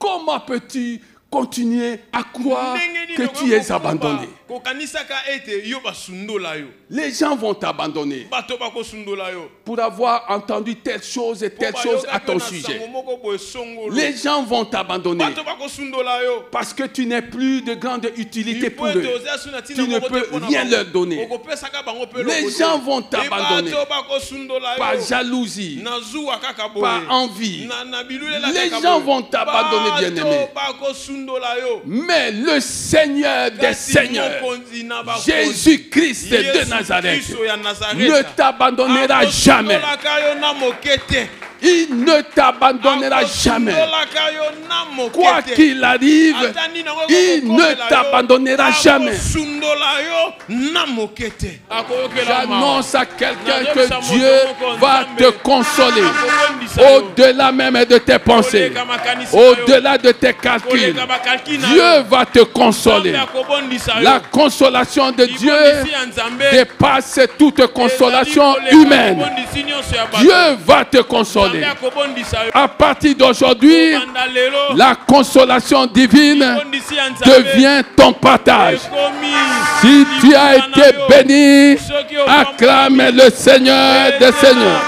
comment peux-tu continuer à croire que tu es abandonné? Les gens vont t'abandonner pour avoir entendu telle chose et telle chose à ton sujet. Les gens vont t'abandonner parce que tu n'es plus de grande utilité pour eux. Tu ne peux rien leur donner. Les gens vont t'abandonner par jalousie, par envie. Les gens vont t'abandonner, bien-aimé. Mais le Seigneur des Seigneurs, Jésus-Christ de Nazareth, ne t'abandonnera jamais. Il ne t'abandonnera jamais. Quoi qu'il arrive, il ne t'abandonnera jamais. J'annonce à quelqu'un que Dieu va te consoler au-delà même de tes pensées, au-delà de tes calculs. Dieu va te consoler. La consolation de Dieu dépasse toute consolation humaine. Dieu va te consoler. À partir d'aujourd'hui, la consolation divine devient ton partage. Si tu as été béni, acclame le Seigneur des Seigneurs.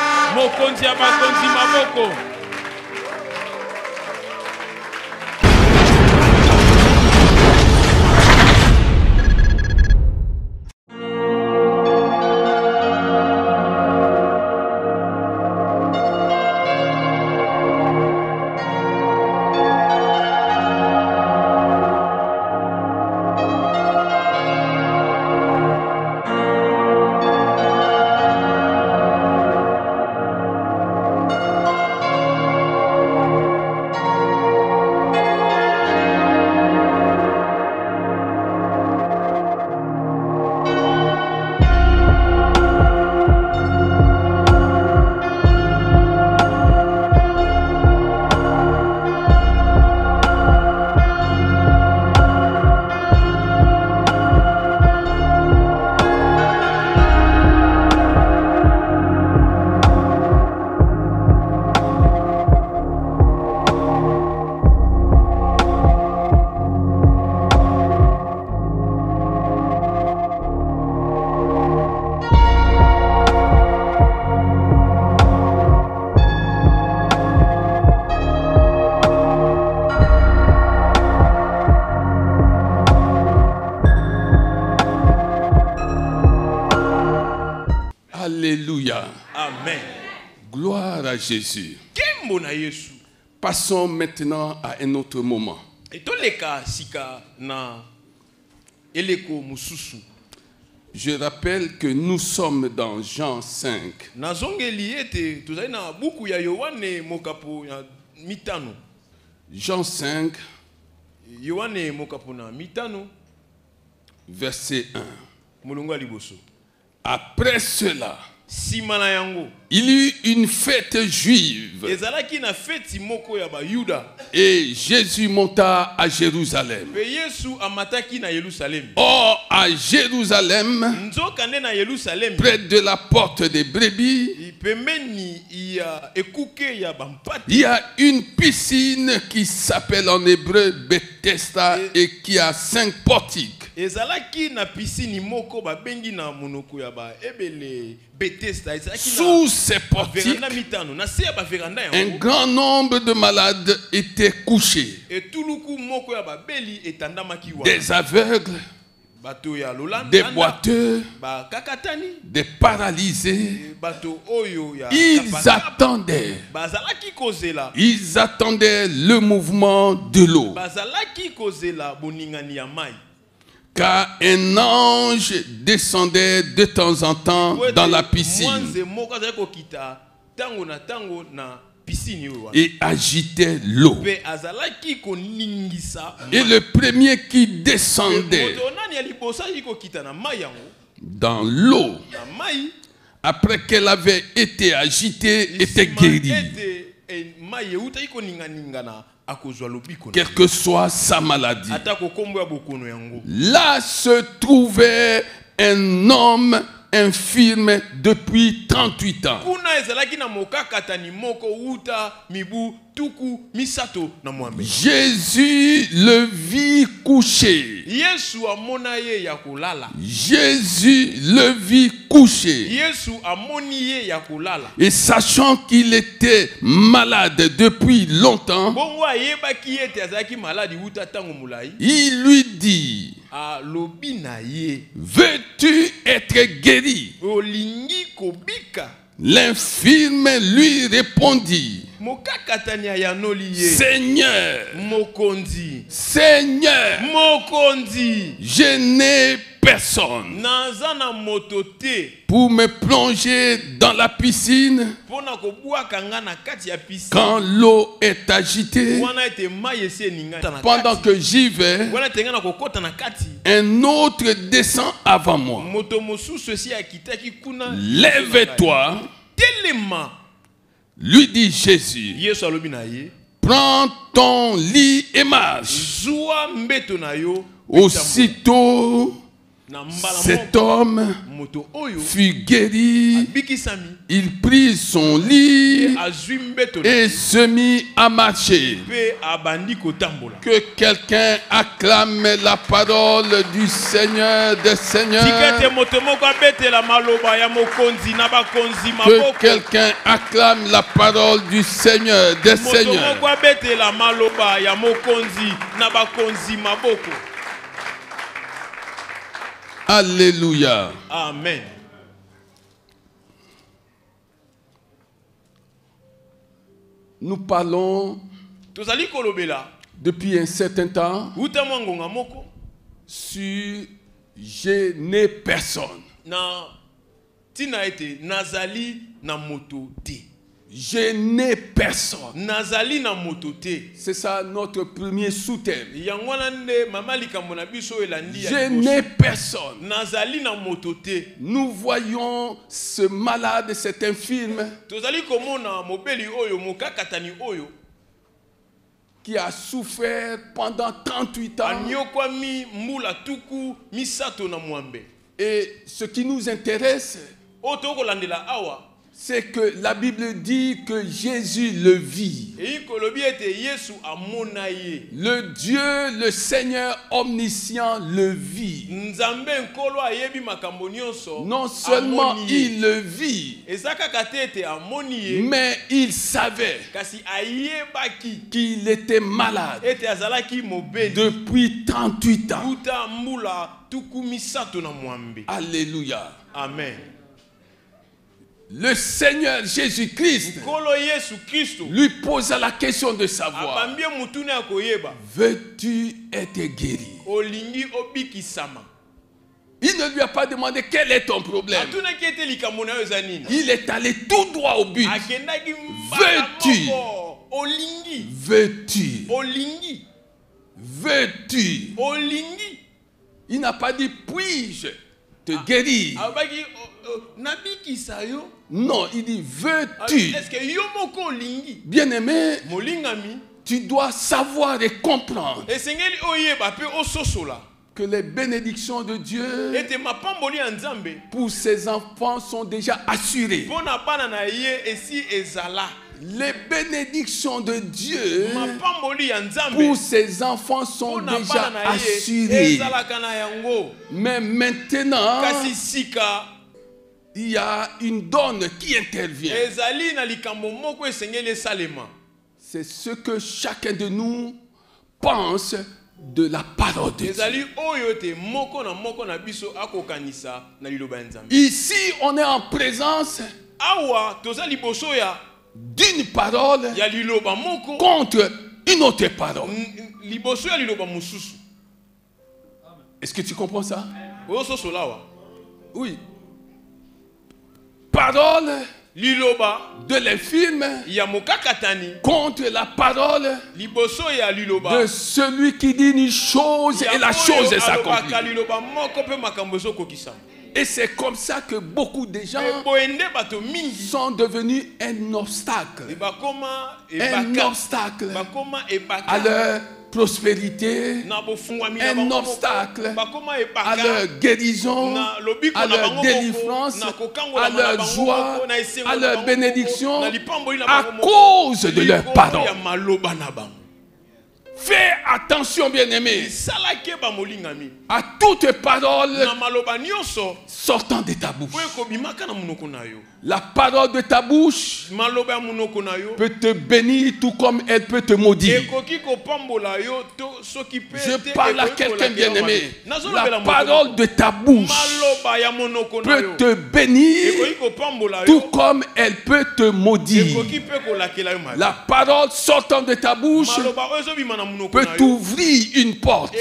Alléluia. Amen. Gloire à Jésus. Passons maintenant à un autre moment. Je rappelle que nous sommes dans Jean 5. Jean 5, verset 1. Après cela, il y eut une fête juive et Jésus monta à Jérusalem. Or, à Jérusalem, près de la porte des brebis, il y a une piscine qui s'appelle en hébreu Bethesda et qui a 5 portiques. Sous ces portiques, un grand nombre de malades étaient couchés. Des aveugles, des boiteux, des paralysés. Ils attendaient le mouvement de l'eau. Car un ange descendait de temps en temps dans la piscine et agitait l'eau. Et le premier qui descendait dans l'eau, après qu'elle avait été agitée, était guéri. Quelle que soit sa maladie. Là se trouvait un homme infirme depuis 38 ans. Jésus le vit couché. Jésus le vit couché. Et sachant qu'il était malade depuis longtemps, il lui dit: veux-tu être guéri? L'infirme lui répondit: Seigneur, Seigneur, je n'ai personne pour me plonger dans la piscine quand l'eau est agitée. Pendant que j'y vais, un autre descend avant moi. Lève-toi, lui dit Jésus, prends ton lit et marche. Aussitôt, cet homme fut guéri. Il prit son lit et se mit à marcher. Que quelqu'un acclame la parole du Seigneur des Seigneurs. Que quelqu'un acclame la parole du Seigneur des Seigneurs. Alléluia. Amen. Nous parlons depuis un certain temps sur je n'ai personne. Je n'ai personne. C'est ça notre premier sous-thème. Je n'ai personne. Nous voyons ce malade, cet infirme qui a souffert pendant 38 ans. Et ce qui nous intéresse, c'est que la Bible dit que Jésus le vit. Le Dieu, le Seigneur omniscient le vit. Non seulement il le vit, mais il savait qu'il était malade depuis 38 ans. Alléluia. Amen. Le Seigneur Jésus-Christ lui posa la question de savoir: veux-tu être guéri? Il ne lui a pas demandé quel est ton problème. Il est allé tout droit au but. Veux-tu? Veux-tu? Veux-tu? Il n'a pas dit puis-je te guérir. Non, il dit veux-tu? Bien-aimé, tu dois savoir et comprendre que les bénédictions de Dieu pour ses enfants sont déjà assurées. Les bénédictions de Dieu pour ses enfants sont déjà assurées. Mais maintenant, il y a une donne qui intervient. C'est ce que chacun de nous pense de la parole de Dieu. Ici, on est en présence d'une parole contre une autre parole. Est-ce que tu comprends ça? Oui. Parole de l'infirme contre la parole de celui qui dit une chose et la chose s'accomplit. Et c'est comme ça que beaucoup de gens sont devenus un obstacle. Un obstacle à leur prospérité, un obstacle à leur guérison, à leur délivrance, à leur joie, à leur bénédiction, à cause de leur parole. Fais attention, bien-aimé, à toutes paroles sortant de ta bouche. La parole de ta bouche peut te bénir tout comme elle peut te maudire. Je parle à quelqu'un, bien-aimé. La parole de ta bouche peut te bénir tout comme elle peut te maudire. La parole sortant de ta bouche peut t'ouvrir une porte,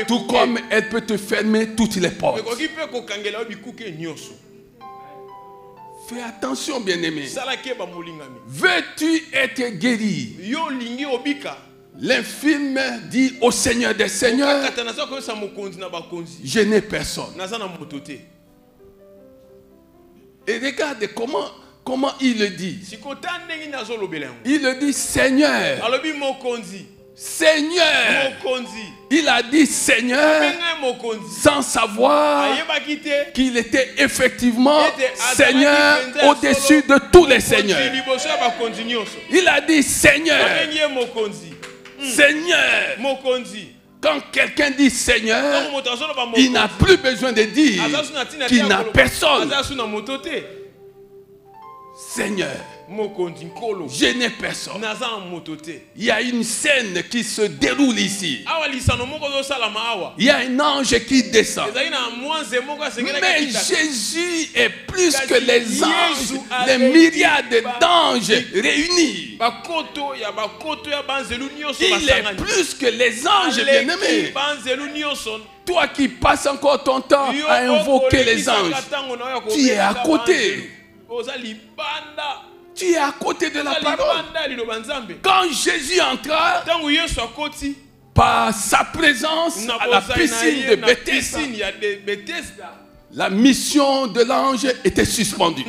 tout comme elle peut te fermer toutes les portes. Fais attention, bien-aimé. Veux-tu être guéri? L'infirme dit au Seigneur des Seigneurs, je n'ai personne. Et regarde comment il le dit. Il le dit, Seigneur. Seigneur. Il a dit Seigneur sans savoir qu'il était effectivement Seigneur au-dessus de tous les seigneurs. Il a dit Seigneur. Seigneur. Quand quelqu'un dit Seigneur, il n'a plus besoin de dire qu'il n'a personne. Seigneur, je n'ai personne. Il y a une scène qui se déroule ici. Il y a un ange qui descend. Mais Jésus est plus que les anges, les myriades d'anges réunis. Il est plus que les anges bien-aimés. Toi qui passes encore ton temps à invoquer les anges, tu es à côté. Tu es à côté de la parole. Quand Jésus entra par sa présence à la piscine de Bethesda, la mission de l'ange était suspendue.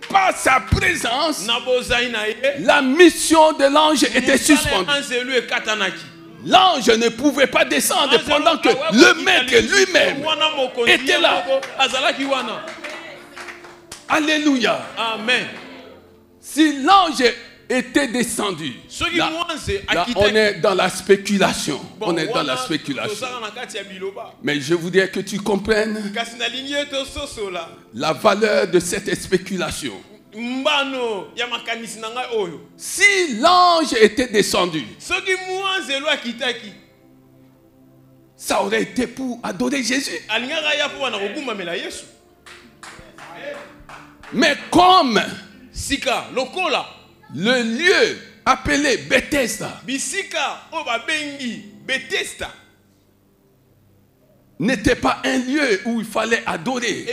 Par sa présence, la mission de l'ange était suspendue. L'ange ne pouvait pas descendre pendant que le maître lui-même était là. Alléluia. Amen. Si l'ange était descendu, là, on est dans la spéculation. On est dans la spéculation. Mais je voudrais que tu comprennes la valeur de cette spéculation. Si l'ange était descendu, ça aurait été pour adorer Jésus. Mais comme le lieu appelé Bethesda n'était pas un lieu où il fallait adorer,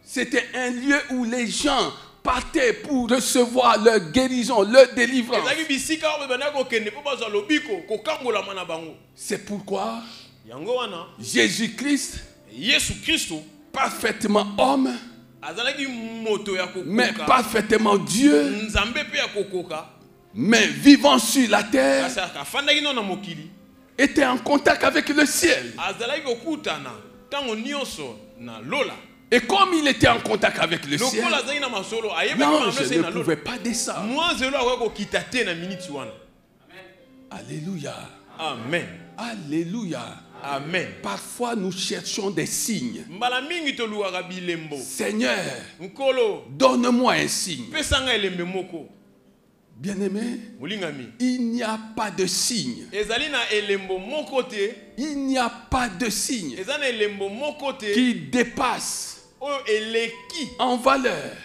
c'était un lieu où les gens partaient pour recevoir leur guérison, leur délivrance. C'est pourquoi Jésus-Christ, parfaitement homme, mais parfaitement Dieu, mais vivant sur la terre, était en contact avec le ciel. Et comme il était en contact avec le ciel, l'ange ne pouvait pas descendre. Alléluia. Amen. Alléluia. Amen. Parfois nous cherchons des signes. Seigneur, donne-moi un signe. Bien-aimé, il n'y a pas de signe. Il n'y a pas de signe qui dépasse en valeur,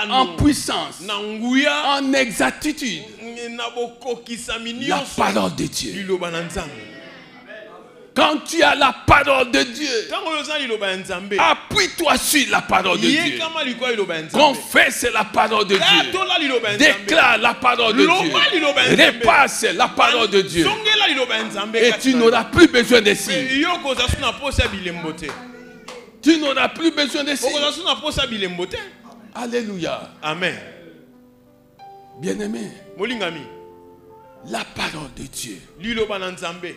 en puissance, en exactitude la parole de Dieu. Quand tu as la parole de Dieu, appuie-toi sur la parole de Dieu. Confesse la parole de Dieu. Déclare la parole de Dieu. Repasse la parole de Dieu. Et tu n'auras plus besoin de signes. Tu n'auras plus besoin de signes. Alléluia. Amen. Bien-aimé, la parole de Dieu,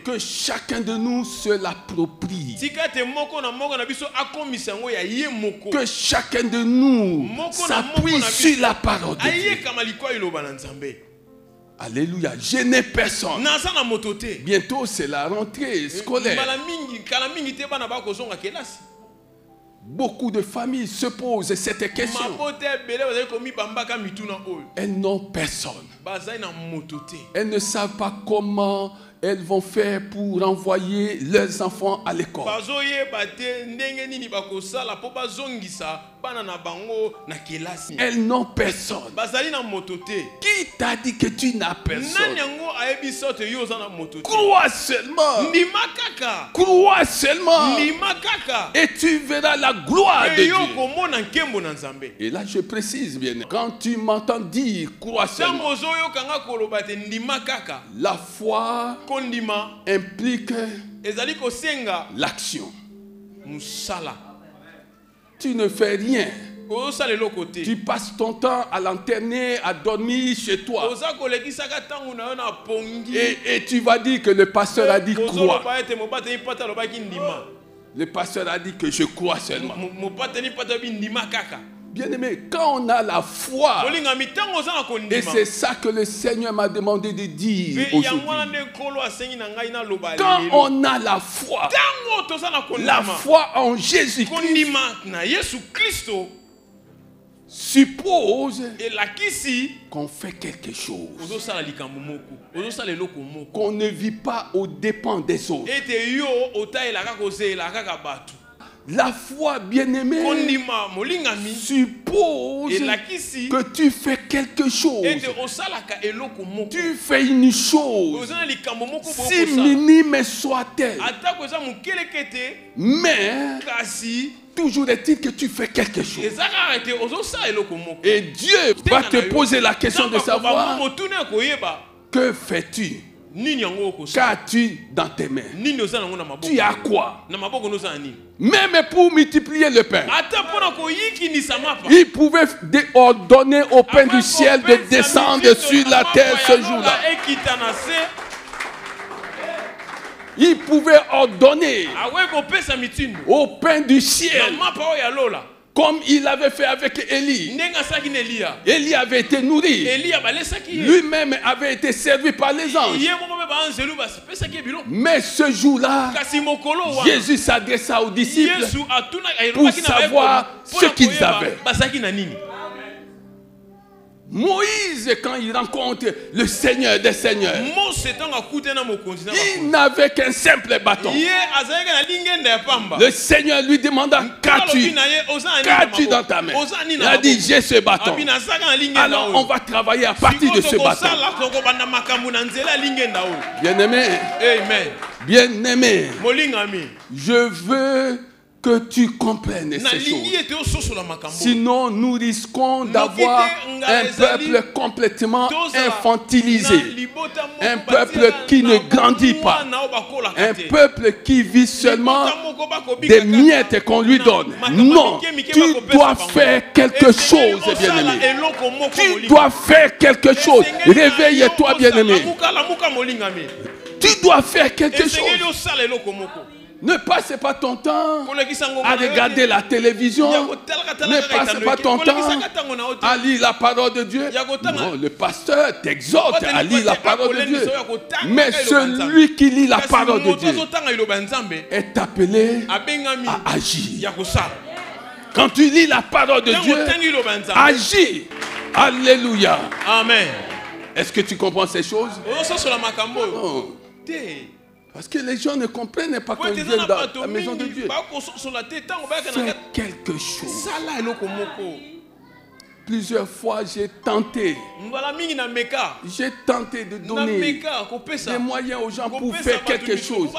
que chacun de nous se l'approprie, que chacun de nous s'appuie sur la parole de Dieu. Alléluia, je n'ai personne. Bientôt c'est la rentrée scolaire. Beaucoup de familles se posent cette question. Elles n'ont personne. Elles ne savent pas comment elles vont faire pour envoyer leurs enfants à l'école. Elles n'ont personne. Qui t'a dit que tu n'as personne? Crois seulement. Crois seulement. Et tu verras la gloire de Dieu. Et là je précise bien. Quand tu m'entends dire crois seulement, la foi implique l'action. Tu ne fais rien. Tu passes ton temps à lanterner, à dormir chez toi. Et tu vas dire que le pasteur a dit crois. Le pasteur a dit que je crois seulement. Bien-aimé, quand on a la foi, et c'est ça que le Seigneur m'a demandé de dire aujourd'hui. Quand on a la foi en Jésus-Christ suppose qu'on fait quelque chose, qu'on ne vit pas aux dépens des autres. La foi, bien-aimée, suppose que tu fais quelque chose. Tu fais une chose, si minime soit-elle. Mais toujours est-il que tu fais quelque chose. Et Dieu va te poser la question de savoir, que fais-tu? Qu'as-tu dans tes mains? Tu as quoi? Même pour multiplier le pain, il pouvait ordonner au pain du ciel de descendre sur la terre ce jour-là. Il pouvait ordonner au pain du ciel, comme il avait fait avec Élie. Élie avait été nourri. Lui-même avait été servi par les anges. Mais ce jour-là, Jésus s'adressa aux disciples pour savoir ce qu'ils avaient. Moïse, quand il rencontre le Seigneur des Seigneurs, il n'avait qu'un simple bâton. Le Seigneur lui demanda, qu'as-tu dans ta main? Il a dit, j'ai ce bâton. Alors on va travailler à partir de ce bâton. Bien-aimé, bien-aimé, je veux que tu comprennes ces choses. Sinon, nous risquons d'avoir un peuple complètement infantilisé. Un peuple qui ne grandit pas. Un peuple qui vit seulement des miettes qu'on lui donne. Non, tu dois faire quelque chose, bien-aimé. Tu dois faire quelque chose. Réveille-toi, bien-aimé. Tu dois faire quelque chose. Ne passe pas ton temps à regarder la télévision. Ne passe pas ton temps à lire la parole de Dieu. Non, le pasteur t'exhorte à lire la parole de Dieu. Mais celui qui lit la parole de Dieu est appelé à agir. Quand tu lis la parole de Dieu, agis. Alléluia. Amen. Est-ce que tu comprends ces choses? Non. Parce que les gens ne comprennent pas quand ils viennent dans la maison de Dieu. Fais quelque chose. Plusieurs fois, j'ai tenté de donner des moyens aux gens pour faire quelque chose.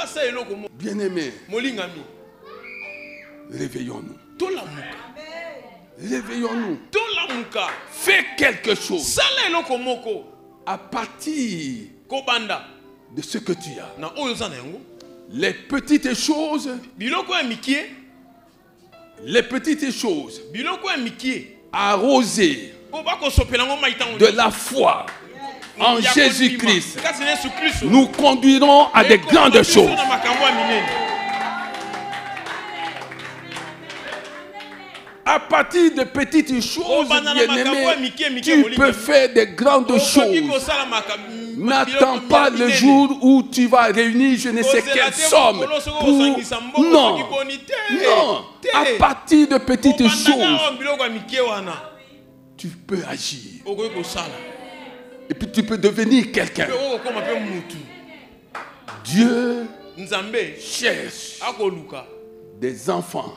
Bien-aimés, réveillons-nous. Réveillons-nous. Fais quelque chose. À partir de ce que tu as. Les petites choses. Les petites choses. Arroser de la foi en Jésus-Christ nous conduiront à des grandes choses. À partir de petites choses, bien-aimé, tu peux faire des grandes choses. N'attends pas le jour où tu vas réunir je ne sais quelle somme pour... Non, non. À partir de petites choses, tu peux agir. Et puis tu peux devenir quelqu'un. Dieu cherche des enfants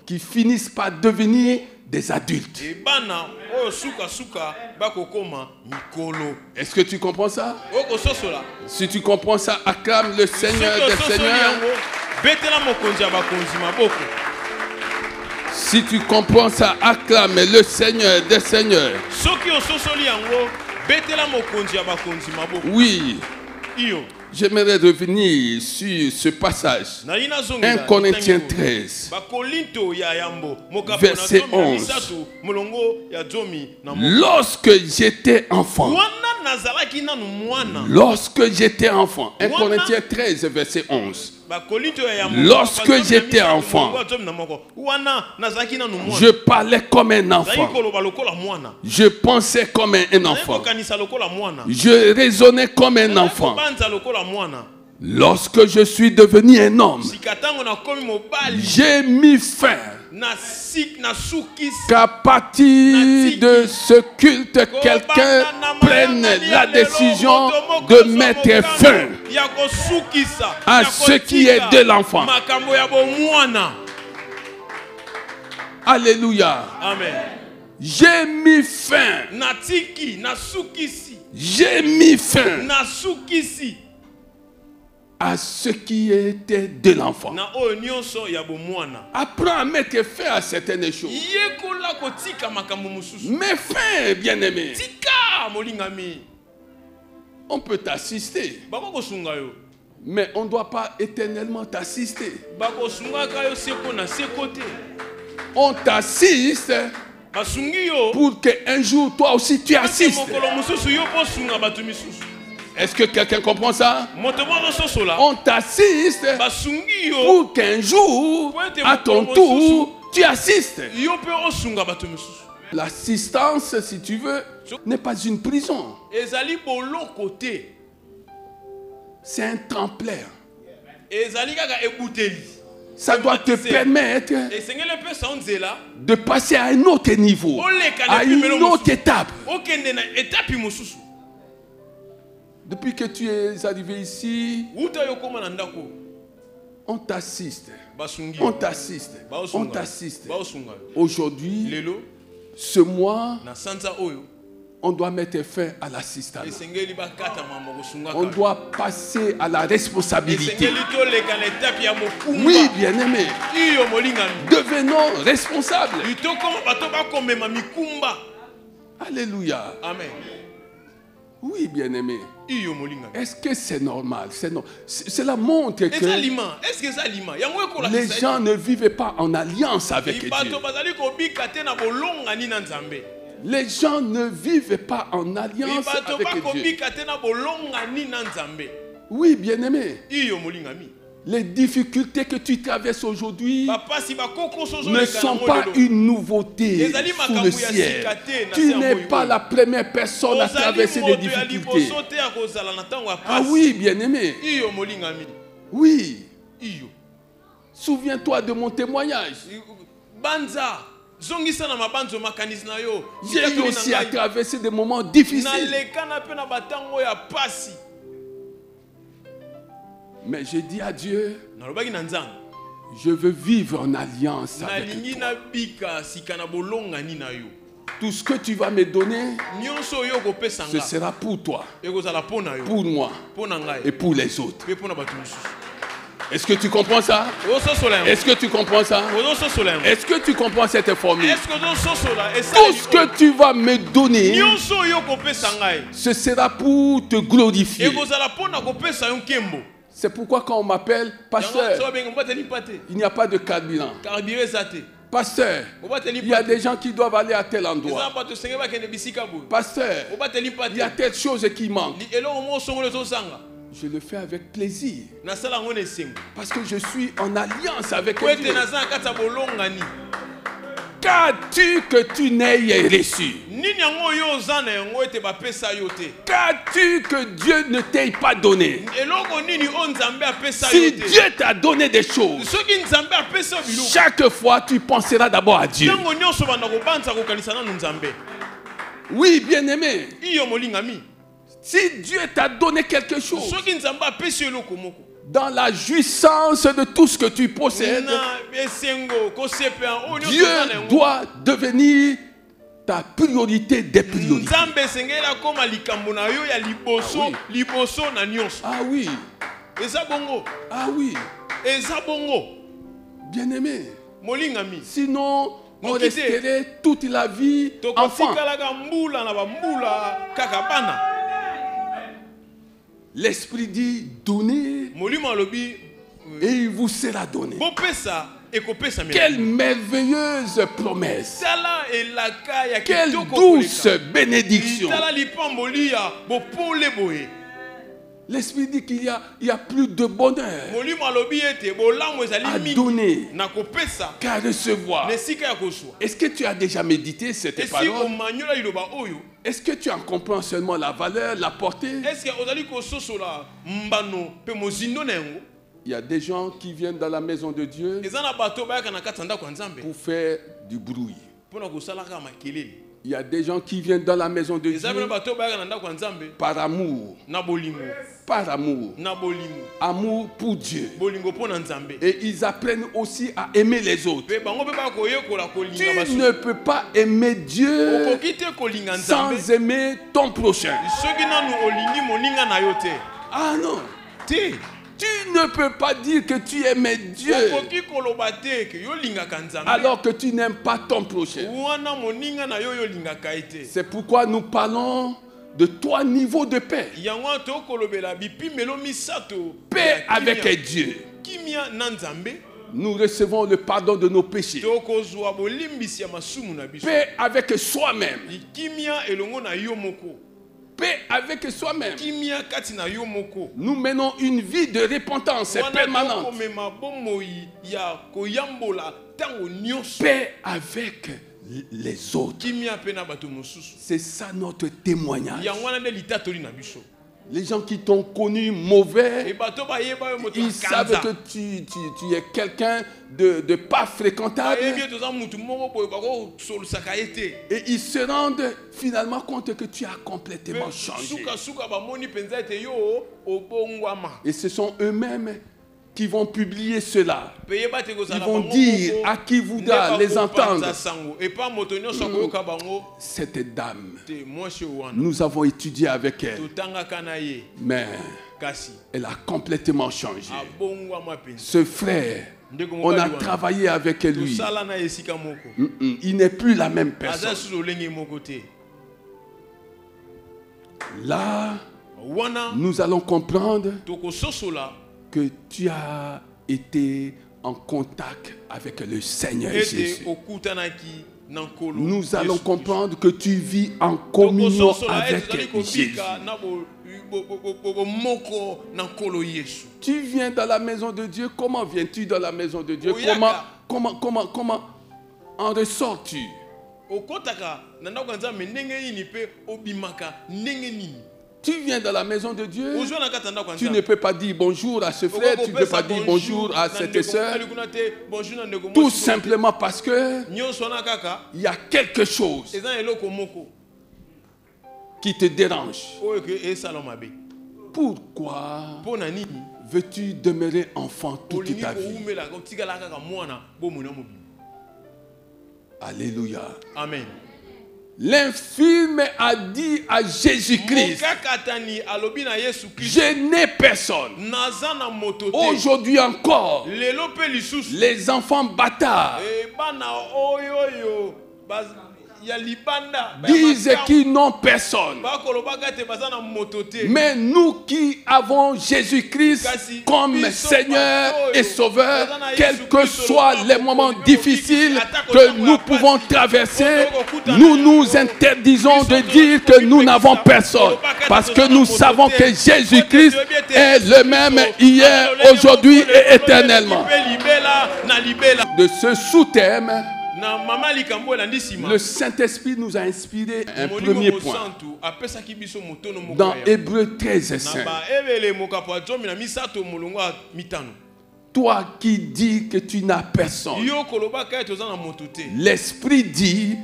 qui finissent par devenir des adultes. Est-ce que tu comprends ça? Si tu comprends ça, acclame le Seigneur des Seigneurs. Si tu comprends ça, acclame le Seigneur des Seigneurs. Oui. J'aimerais revenir sur ce passage. 1 Corinthiens 13, verset 11. Lorsque j'étais enfant. Lorsque j'étais enfant. 1 Corinthiens 13, verset 11. Lorsque j'étais enfant, je parlais comme un enfant. Je pensais comme un enfant. Je raisonnais comme un enfant. Lorsque je suis devenu un homme, j'ai mis fin qu'à partir de ce culte, quelqu'un prenne la décision de mettre fin à ce qui est de l'enfant. Alléluia. Amen. J'ai mis fin. J'ai mis fin à ce qui était de l'enfant. Apprends à mettre fin à certaines choses. Mais fin, bien-aimé. On peut t'assister. Mais on ne doit pas éternellement t'assister. On t'assiste pour qu'un jour toi aussi tu assistes. Est-ce que quelqu'un comprend ça? On t'assiste pour qu'un jour, à ton tour, tu assistes. L'assistance, si tu veux, n'est pas une prison. C'est un tremplin. Ça doit te permettre de passer à un autre niveau, à une autre étape. Depuis que tu es arrivé ici, on t'assiste. On t'assiste. On t'assiste. Aujourd'hui, ce mois, on doit mettre fin à l'assistance. On doit passer à la responsabilité. Oui, bien-aimé. Devenons responsables. Alléluia. Amen. Oui, bien-aimé. Est-ce que c'est normal? Cela montre que les gens ne vivent pas en alliance avec Dieu. Les gens ne vivent pas en alliance avec Dieu. Oui, bien-aimé. Les difficultés que tu traverses aujourd'hui ne sont pas une nouveauté sous le ciel. Tu n'es pas la première personne à traverser des difficultés. Ah oui, bien-aimé. Oui. Souviens-toi de mon témoignage. J'ai eu aussi à traverser des moments difficiles. Mais j'ai dit à Dieu, je veux vivre en alliance avec toi. Tout ce que tu vas me donner, ce sera pour toi, pour moi et pour les autres. Est-ce que tu comprends ça? Est-ce que tu comprends ça? Est-ce que tu comprends cette formule? Tout ce que tu vas me donner, ce sera pour te glorifier. C'est pourquoi quand on m'appelle pasteur, il n'y a pas de carburant. Pasteur, il y a des gens qui doivent aller à tel endroit. Pasteur, il y a telle chose qui manque. Je le fais avec plaisir. Parce que je suis en alliance avec Dieu. Qu'as-tu que tu n'aies reçu? Qu'as-tu que Dieu ne t'ait pas donné? Si Dieu t'a donné des choses, chaque fois tu penseras d'abord à Dieu. Oui, bien-aimé. Si Dieu t'a donné quelque chose, dans la jouissance de tout ce que tu possèdes, Dieu doit devenir ta priorité des priorités. Ah oui. Ah oui. Bien-aimé. Sinon, on resterait toute la vie enfant. L'Esprit dit donnez et il vous sera donné. Quelle merveilleuse promesse. Quelle douce bénédiction. L'Esprit dit qu'il y a plus de bonheur à donner qu'à recevoir. Est-ce que tu as déjà médité cette parole? Est-ce que tu en comprends seulement la valeur, la portée? Il y a des gens qui viennent dans la maison de Dieu pour faire du bruit. Il y a des gens qui viennent dans la maison de Dieu par amour. Par amour. Amour pour Dieu. Et ils apprennent aussi à aimer les autres. Tu ne peux pas aimer Dieu sans aimer ton prochain. Ah non. Tu ne peux pas dire que tu aimes Dieu alors que tu n'aimes pas ton prochain. C'est pourquoi nous parlons de 3 niveaux de paix. Paix avec Dieu. Nous recevons le pardon de nos péchés. Paix avec soi-même. Paix avec soi-même. Nous menons une vie de repentance permanente. Paix avec les autres. C'est ça notre témoignage. Les gens qui t'ont connu mauvais, ils savent que tu es quelqu'un de pas fréquentable. Et ils se rendent finalement compte que tu as complètement changé. Et ce sont eux-mêmes qui vont publier cela. Ils vont dire à qui voudra les entendre. Cette dame, nous avons étudié avec elle, mais elle a complètement changé. Ce frère, on a travaillé avec lui. Il n'est plus la même personne. Là, nous allons comprendre que tu as été en contact avec le Seigneur Jésus. Nous allons comprendre que tu vis en communion avec Jésus. Tu viens dans la maison de Dieu. Comment viens-tu dans la maison de Dieu? Comment en ressors-tu? Tu viens dans la maison de Dieu, tu ne peux pas dire bonjour à ce frère, tu ne peux pas dire bonjour à cette sœur, tout simplement parce que il y a quelque chose qui te dérange. Pourquoi veux-tu demeurer enfant toute ta vie? Alléluia. Amen. L'infirme a dit à Jésus-Christ, je n'ai personne. Aujourd'hui encore, les enfants bâtards disent qu'ils n'ont personne. Mais nous qui avons Jésus-Christ comme Seigneur et Sauveur, quels que soient les moments difficiles que nous pouvons traverser, nous nous interdisons de dire que nous n'avons personne. Parce que nous savons que Jésus-Christ est le même hier, aujourd'hui et éternellement. De ce sous-thème, le Saint-Esprit nous a inspiré un premier point. Dans Hébreux 13:5. Toi qui dis que tu n'as personne, l'Esprit dit,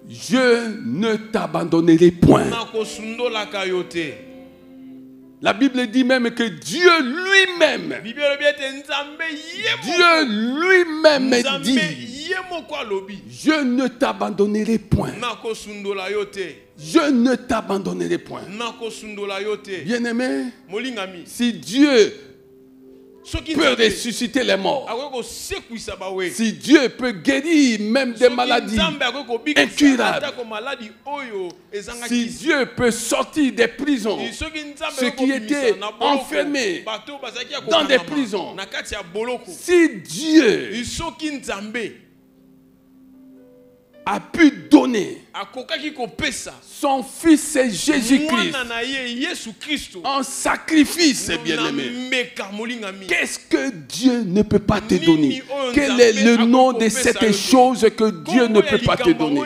je ne t'abandonnerai point. La Bible dit même que Dieu lui-même dit, je ne t'abandonnerai point. Je ne t'abandonnerai point. Bien-aimé, si Dieu peut ressusciter les morts, si Dieu peut guérir même des maladies incurables, si Dieu peut sortir des prisons ceux qui étaient enfermés dans des prisons, si Dieu a pu donner son Fils Jésus-Christ en sacrifice, bien-aimé, qu'est-ce que Dieu ne peut pas te donner? Quel est le nom de cette chose que Dieu ne peut pas te donner?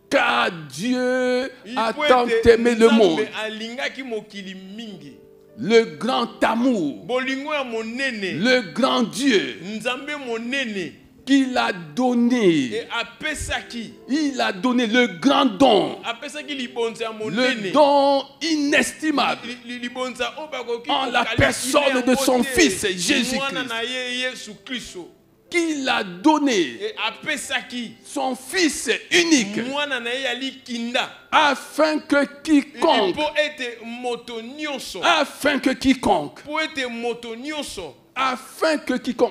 Car Dieu a tant aimé le monde, le grand amour, le grand Dieu, qu'il a donné, il a donné le grand don, le don inestimable en la personne de son Fils Jésus-Christ, qu'il a donné son Fils unique, afin que quiconque,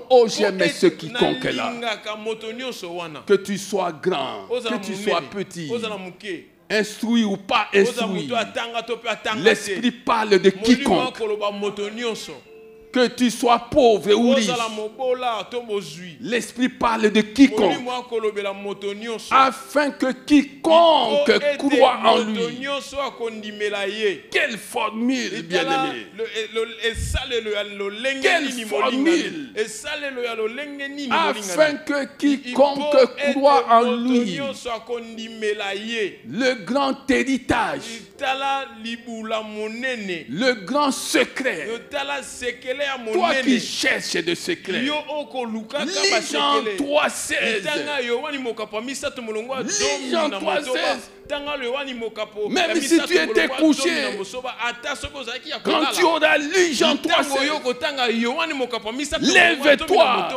oh j'aime ce quiconque là, que tu sois grand, que tu sois petit, instruit ou pas instruit, l'Esprit parle de quiconque, que tu sois pauvre ou riche, l'Esprit parle de quiconque, afin que quiconque croit en lui. Quelle formule, bien-aimé! Quelle formule! Afin que quiconque croit en lui. Le grand héritage, le grand secret. Toi qui cherches de secrets, lis Jean 3:16. Lis Jean 3:16. Même si tu étais couché, quand tu auras lu Jean 3:16, lève-toi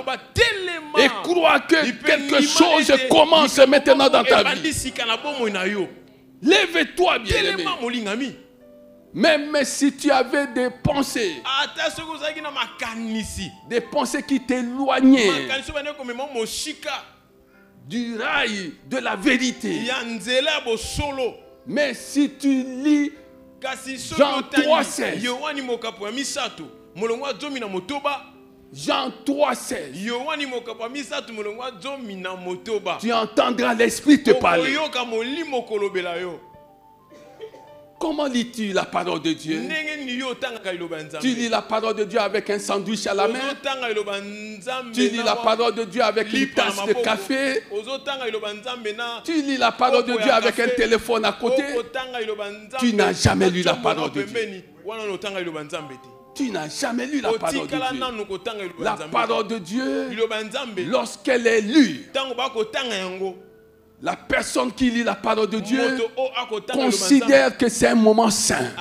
et crois que quelque chose commence maintenant dans ta vie. Lève-toi, bien-aimé. Même si tu avais des pensées qui t'éloignaient du rail de la vérité, mais si tu lis Jean 3:16, Jean 3:16, tu entendras l'Esprit te parler. Comment lis-tu la parole de Dieu? Tu lis la parole de Dieu avec un sandwich à la main? Tu lis la parole de Dieu avec une tasse de café? Tu lis la parole de Dieu avec un téléphone à côté? Tu n'as jamais lu la parole de Dieu. Tu n'as jamais lu la parole de Dieu. La parole de Dieu, lorsqu'elle est lue, la personne qui lit la parole de Dieu considère que c'est un moment saint.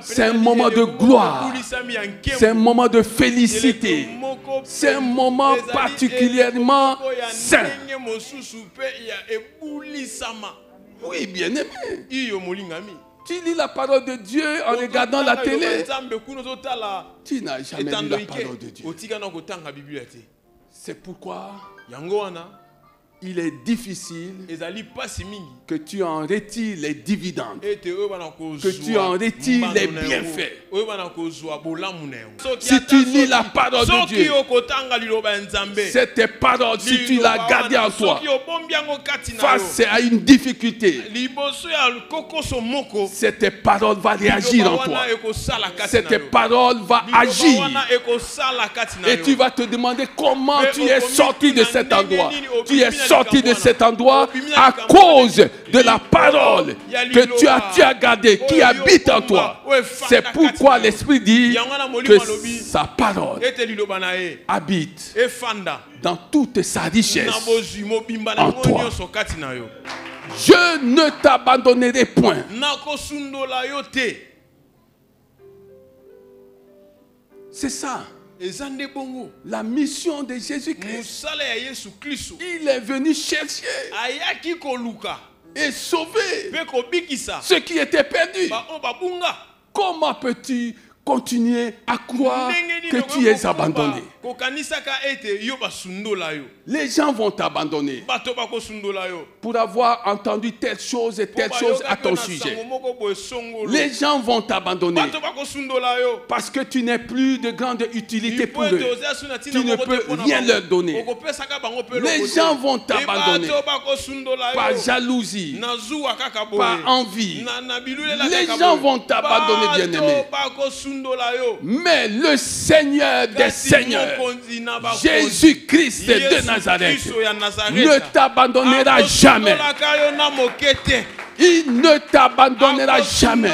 C'est un moment de gloire. C'est un moment de félicité. C'est un moment particulièrement saint. Oui, bien-aimé. Tu lis la parole de Dieu en regardant la télé. Tu n'as jamais lu la parole de Dieu. C'est pourquoi il est difficile que tu en retires les dividendes, que tu en retires les bienfaits. Si tu lis la parole de Dieu, cette parole, si tu l'as gardée en toi, face à une difficulté, cette parole va réagir en toi. Cette parole va agir. Et tu vas te demander comment tu es sorti de cet endroit. Tu es sorti de cet endroit à cause de la parole que tu as gardée, qui habite en toi. C'est pourquoi l'Esprit dit que sa parole habite dans toute sa richesse en toi. Je ne t'abandonnerai point. C'est ça. La mission de Jésus-Christ. Il est venu chercher et sauver ceux qui étaient perdus. Comment peux-tu continuer à croire que tu es abandonné? Les gens vont t'abandonner pour avoir entendu telle chose et telle chose à ton sujet. Les gens vont t'abandonner parce que tu n'es plus de grande utilité pour eux. Tu ne peux rien leur donner. Les gens vont t'abandonner par jalousie, par envie. Les gens vont t'abandonner, bien-aimé. Mais le Seigneur des Seigneurs, Jésus-Christ de Nazareth, ne t'abandonnera jamais. Il ne t'abandonnera jamais.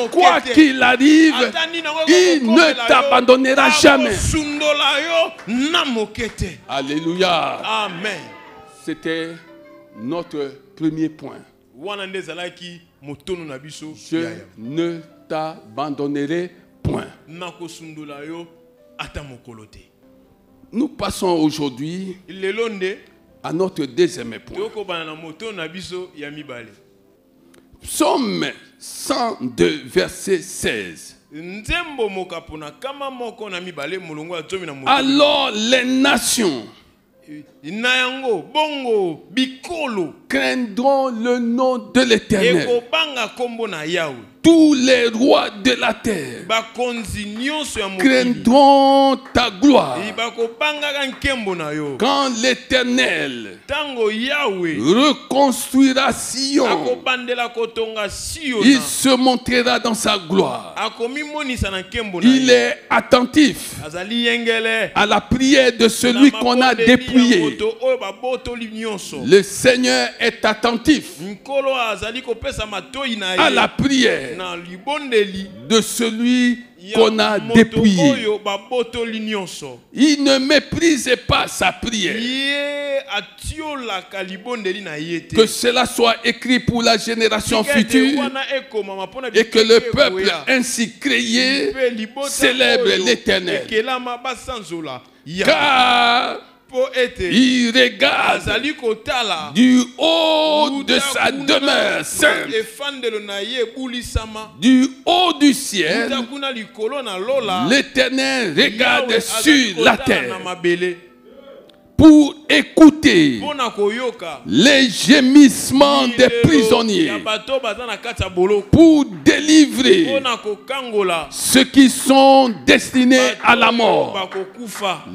Quoi qu'il arrive, il ne t'abandonnera jamais. Alléluia. Amen. C'était notre premier point. Je ne t'abandonnerai point. Nous passons aujourd'hui à notre deuxième point. Psaume 102, verset 16. Alors les nations craindront le nom de l'Éternel. Tous les rois de la terre craindront ta gloire. Quand l'Éternel reconstruira Sion, il se montrera dans sa gloire. Il est attentif à la prière de celui qu'on a dépouillé. Le Seigneur est attentif à la prière de celui qu'on a dépouillé. Il ne méprise pas sa prière. Que cela soit écrit pour la génération future et que le peuple ainsi créé célèbre l'Éternel. Car il regarde du haut de sa demeure sainte, du haut du ciel. L'Éternel regarde sur la terre pour écouter les gémissements des prisonniers, pour délivrer ceux qui sont destinés à la mort.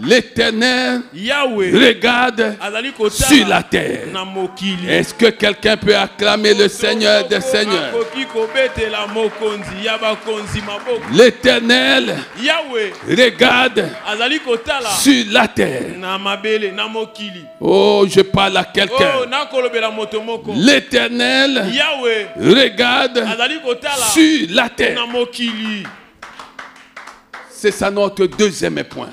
L'Éternel regarde sur la terre. Est-ce que quelqu'un peut acclamer le Seigneur des Seigneurs? L'Éternel regarde sur la terre. Oh, je parle à quelqu'un. L'Éternel regarde sur la terre. C'est ça notre deuxième point.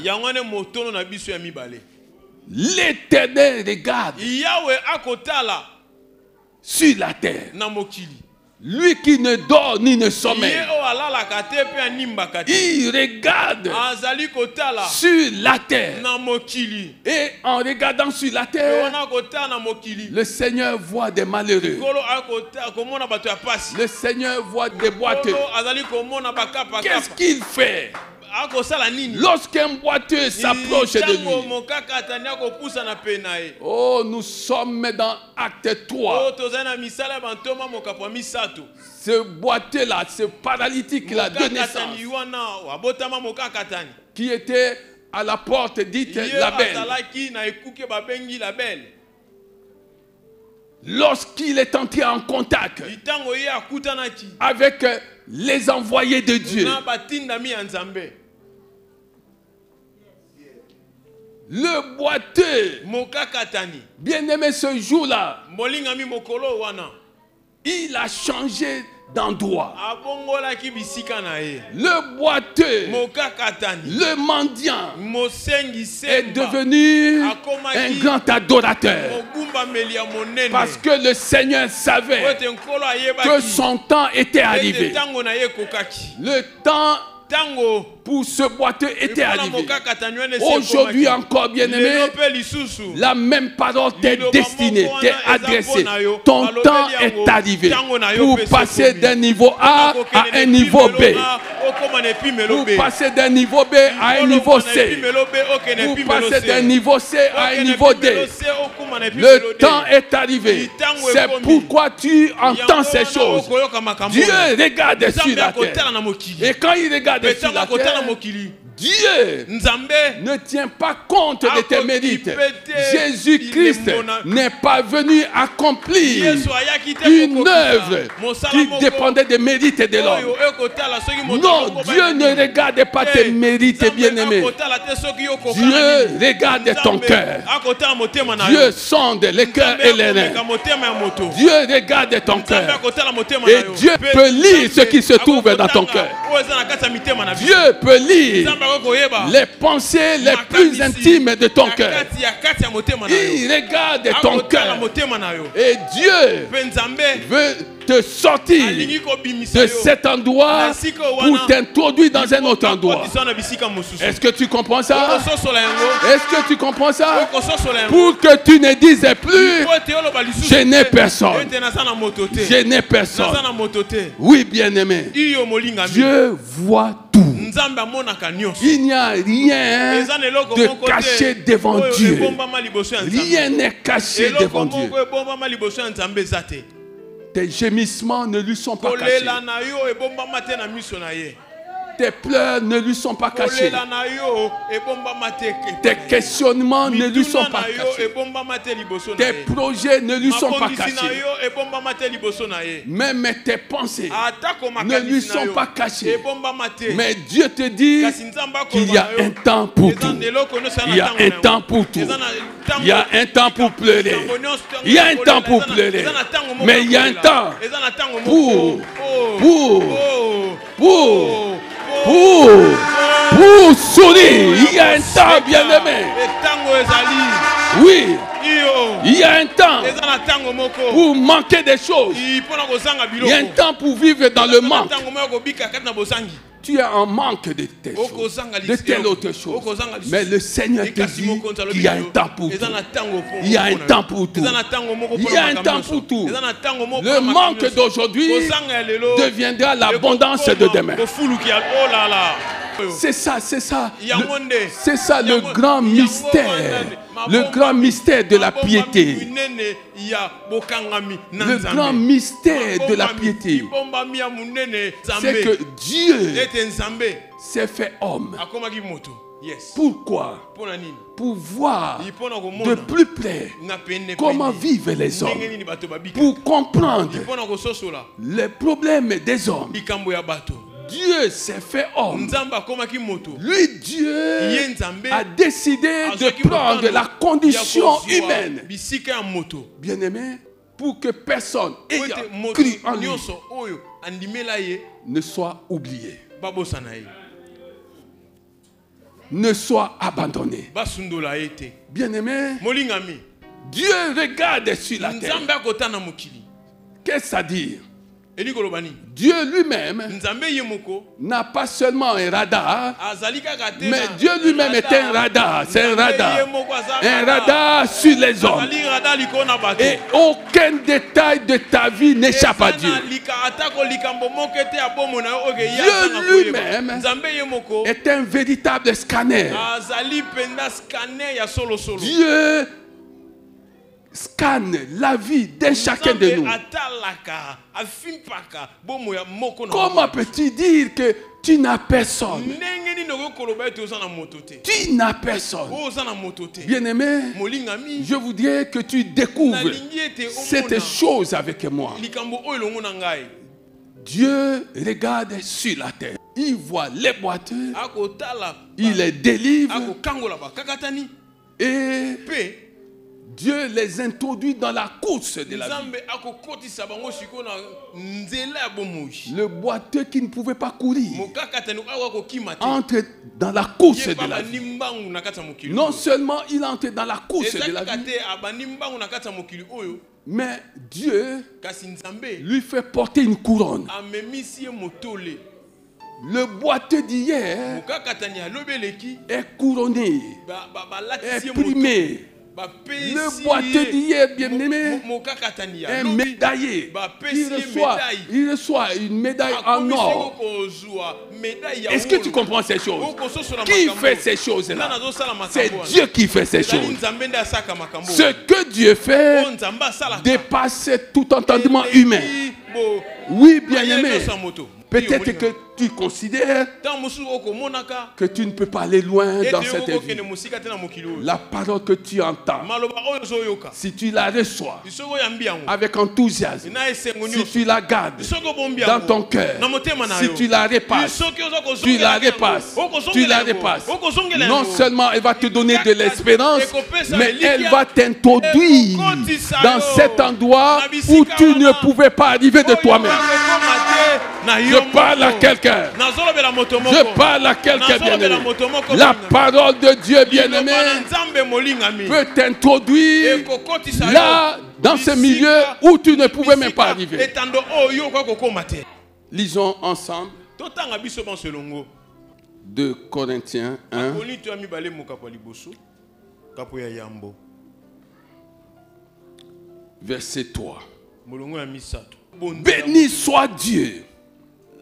L'Éternel regarde sur la terre. Lui qui ne dort ni ne sommeille, il regarde sur la terre. Et en regardant sur la terre, le Seigneur voit des malheureux. Le Seigneur voit des boiteux. Qu'est-ce qu'il fait Lorsqu'un boiteux s'approche de lui. Oh, nous sommes dans acte 3. Ce boiteux-là, ce paralytique-là de naissance, qui était à la porte dite la belle. Lorsqu'il est entré en contact avec les envoyés de Dieu, le boiteux, bien-aimé, ce jour-là, il a changé d'endroit. Le boiteux, le mendiant, est devenu un grand adorateur. Parce que le Seigneur savait que son temps était arrivé. Le temps pour ce boiteux était arrivé. Aujourd'hui encore, bien-aimé, la même parole t'est destinée, t'est adressée. Ton temps est arrivé pour passer d'un niveau A à un niveau B. Pour passer d'un niveau B à un niveau C. Pour passer d'un niveau C à un niveau D. Le temps est arrivé. C'est pourquoi tu entends ces choses. Dieu regarde sur la terre. Et quand il regarde sur la terre, Dieu ne tient pas compte de tes mérites. Jésus-Christ n'est pas venu accomplir une œuvre qui dépendait des mérites de l'homme. Non, Dieu ne regarde pas tes mérites, bien-aimés. Dieu regarde ton cœur. Dieu sonde les cœurs et les reins. Dieu regarde ton cœur. Et Dieu peut lire ce qui se trouve dans ton cœur. Dieu peut lire les pensées les plus intimes de ton cœur. Il regarde ton cœur. Et Dieu veut te sortir de cet endroit pour t'introduire dans un autre endroit. Est-ce que tu comprends ça? Est-ce que tu comprends ça? Pour que tu ne dises plus je n'ai personne. Je n'ai personne. Oui, bien-aimé. Dieu voit tout. Il n'y a rien de caché devant Dieu. Rien n'est caché devant Dieu. Tes gémissements ne lui sont pas cachés. Tes pleurs ne lui sont pas cachés. Tes questionnements ne lui sont pas cachés. Tes projets ne lui sont pas cachés. Même tes pensées ne lui sont pas cachées. Mais Dieu te dit qu'il y a un temps pour tout. Il y a un temps pour tout. Il y a un temps pour pleurer. Il y a un temps pour pleurer. Mais il y a un temps pour sourire. Il y a un temps, bien-aimé. Oui. Il y a un temps pour manquer des choses. Il y a un temps pour vivre dans le manque. Tu es en manque de telle chose, de telle autre chose. Mais le Seigneur te dit qu'il y a un temps pour tout. Il y a un temps pour tout. Il y a un temps pour tout. Le manque d'aujourd'hui deviendra l'abondance de demain. C'est ça, c'est ça. C'est ça le grand mystère. Le grand mystère de la piété. Le grand mystère de la piété. C'est que Dieu s'est fait homme. Pourquoi? Pour voir de plus près comment vivent les hommes. Pour comprendre les problèmes des hommes. Dieu s'est fait homme. Lui, Dieu a décidé de prendre la condition humaine. Bien-aimé, pour que personne ayant cru en lui ne soit oublié, ne soit abandonné. Bien-aimé, Dieu regarde sur la terre. Qu'est-ce que ça dit? Dieu lui-même n'a pas seulement un radar, mais Dieu lui-même est un radar. C'est un radar. Un radar sur les hommes. Et aucun détail de ta vie n'échappe à Dieu. Dieu lui-même est un véritable scanner. Dieu scanne la vie de chacun de nous. Comment peux-tu dire que tu n'as personne? Tu n'as personne. Bien-aimé, je voudrais que tu découvres cette chose avec moi. Dieu regarde sur la terre. Il voit les boiteux. Il les délivre. Et Dieu les introduit dans la course de la vie. Le boiteux qui ne pouvait pas courir entre dans la course de la vie. Non seulement il entre dans la course de la vie, mais Dieu lui fait porter une couronne. Le boiteux d'hier est couronné, est primé. Le boiteux d'hier, bien-aimé, est médaillé. Il reçoit une médaille en or. Est-ce que tu comprends ces choses? Qui fait ces choses-là? C'est Dieu qui fait ces choses. Ce que Dieu fait dépasse tout entendement humain. Oui, bien-aimé. Peut-être que tu considères que tu ne peux pas aller loin dans cette vie. La parole que tu entends, si tu la reçois avec enthousiasme, si tu la gardes dans ton cœur, si tu la repasses, non seulement elle va te donner de l'espérance, mais elle va t'introduire dans cet endroit où tu ne pouvais pas arriver de toi-même. Je parle à quelqu'un. Je parle à quelqu'un, bien-aimé. La parole de Dieu, bien-aimé, peut t'introduire là, dans ce milieu où tu ne pouvais même pas arriver. Lisons ensemble 2 Corinthiens 1. Verset 3. Béni soit Dieu,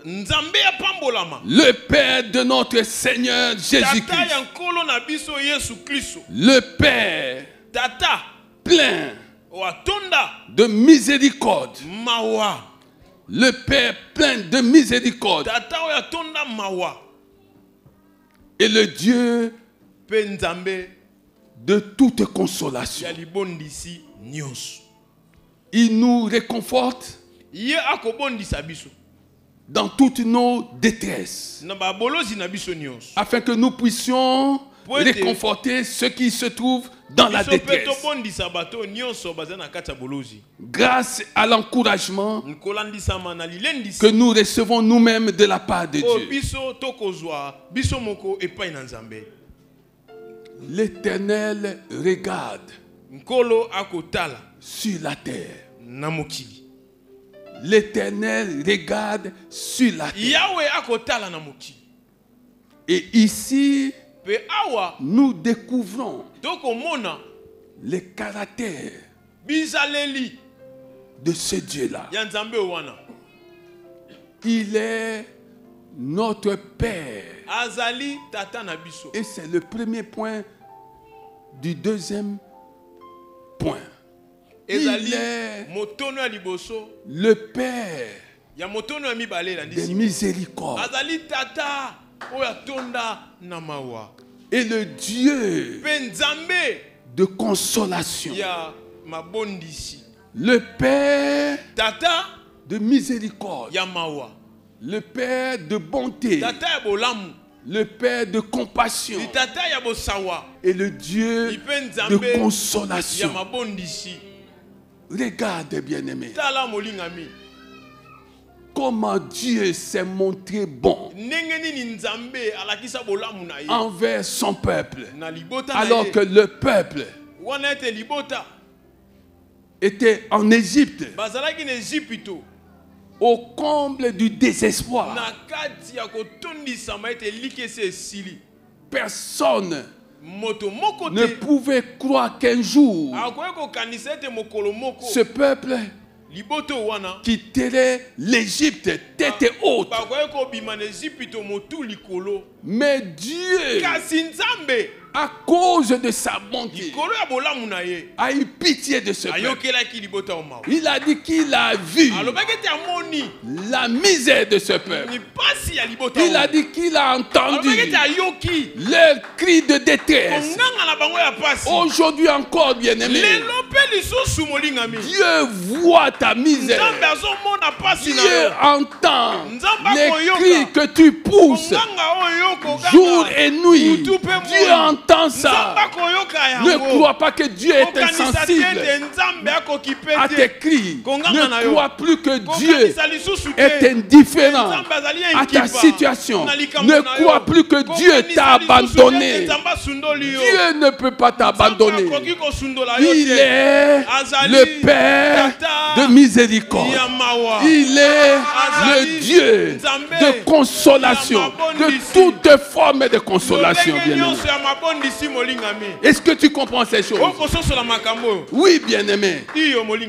le Père de notre Seigneur Jésus-Christ, le Père plein de miséricorde, le Père plein de miséricorde, et le Dieu de toute consolation. Il nous réconforte dans toutes nos détresses, afin que nous puissions réconforter ceux qui se trouvent dans la détresse, grâce à l'encouragement que nous recevons nous-mêmes de la part de Dieu. L'Éternel regarde sur la terre. L'Éternel regarde sur la terre. Et ici, nous découvrons les caractères de ce Dieu-là. Il est notre Père. Et c'est le premier point du deuxième point. Il est le Père de miséricorde et le Dieu de consolation. Le Père de miséricorde, le Père de bonté, le Père de compassion et le Dieu de consolation. Regarde, bien-aimé, comment Dieu s'est montré bon envers son peuple, alors que le peuple était en Égypte. au comble du désespoir. Personne ne pouvait croire qu'un jour ce peuple quitterait l'Égypte tête haute. Mais Dieu, à cause de sa bonté, a eu pitié de ce peuple. Il a dit qu'il a vu la misère de ce peuple. Il a dit qu'il a entendu leurs cris de détresse. Aujourd'hui encore, bien-aimé, Dieu voit ta misère. Dieu entend les cris que tu pousses jour et nuit. Dieu entend ça. Ne crois pas que Dieu est insensible à tes cris. Ne crois plus que Dieu est indifférent à ta situation. Ne crois plus que Dieu t'a abandonné. Dieu ne peut pas t'abandonner. Il est le Père de miséricorde. Il est le Dieu de consolation, de toute forme de consolation, bien-aimé. Est-ce que tu comprends ces choses? Oui, bien-aimé.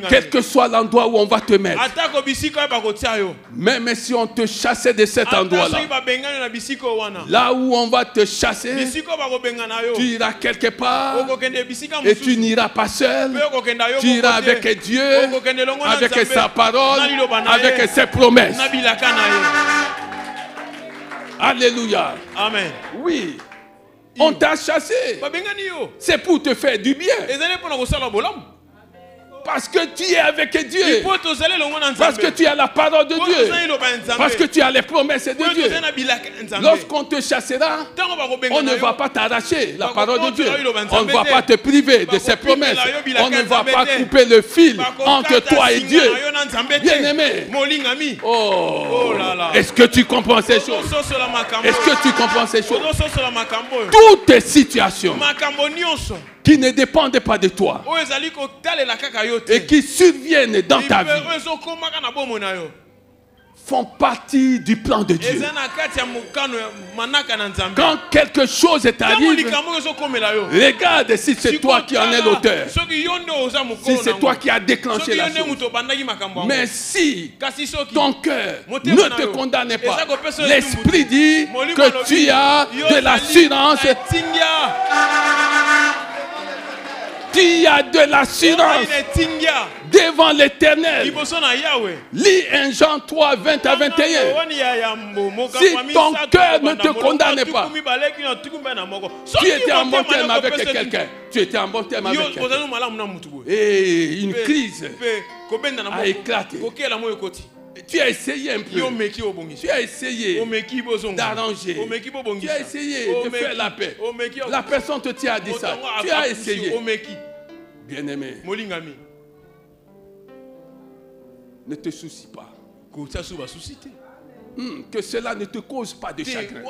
Quel que soit l'endroit où on va te mettre, même si on te chassait de cet endroit-là, là où on va te chasser, tu iras quelque part et tu n'iras pas seul. Tu iras avec Dieu, avec sa parole, avec ses promesses. Alléluia. Amen. Oui. On t'a chassé. C'est pour te faire du bien. Parce que tu es avec Dieu. Parce que tu as la parole de Dieu. Parce que tu as les promesses de Dieu. Lorsqu'on te chassera, on ne va pas t'arracher la parole de Dieu. On ne va pas te priver de ses promesses. On ne va pas couper le fil entre toi et Dieu. Bien-aimé. Oh, est-ce que tu comprends ces choses? Est-ce que tu comprends ces choses? Toutes situations qui ne dépendent pas de toi et qui surviennent dans ta vie font partie du plan de Dieu. Quand quelque chose t'arrive, regarde si c'est toi qui en es l'auteur, si c'est toi qui as déclenché la chose. Mais si ton cœur ne te condamne pas, l'Esprit dit que tu as de l'assurance. Tu as de l'assurance devant l'Éternel. Lis 1 Jean 3, 20 à 21. Si ton cœur ne te condamne pas, tu étais en bon terme avec quelqu'un. Tu étais en bon terme avec quelqu'un. Et une crise a éclaté. Tu as essayé un peu. Tu as essayé d'arranger. Tu as essayé de faire la paix. La personne te tient à dire ça. Tu as essayé. Bien-aimé, ne te soucie pas. Que cela ne te cause pas de chagrin.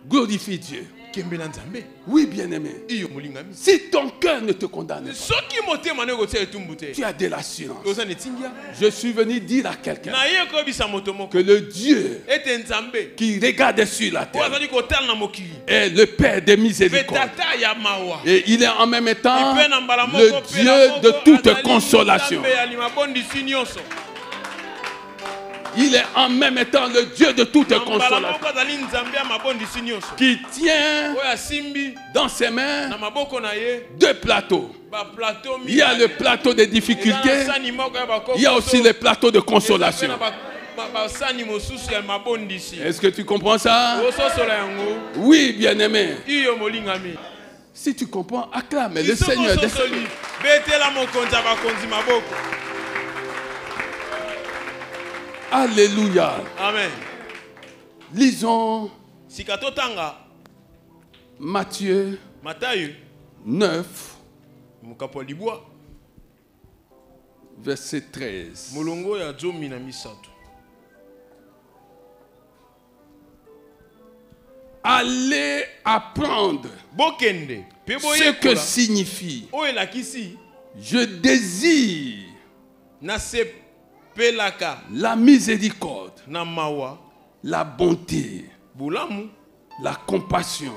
Glorifie Dieu. Oui, bien-aimé. Si ton cœur ne te condamne pas, tu as de l'assurance. Je suis venu dire à quelqu'un que le Dieu qui regarde sur la terre est le Père des miséricordes. Et il est en même temps le Dieu de toute consolation. Il est en même temps le Dieu de toute consolation qui tient dans ses mains deux plateaux. Il y a le plateau des difficultés, il y a aussi le plateau de consolation. Est-ce que tu comprends ça? Oui, bien-aimé. Si tu comprends, acclame le Seigneur des Seigneurs. Alléluia. Amen. Lisons Matthieu 9, verset 13. Allez apprendre ce que signifie je désire la miséricorde, la bonté, la compassion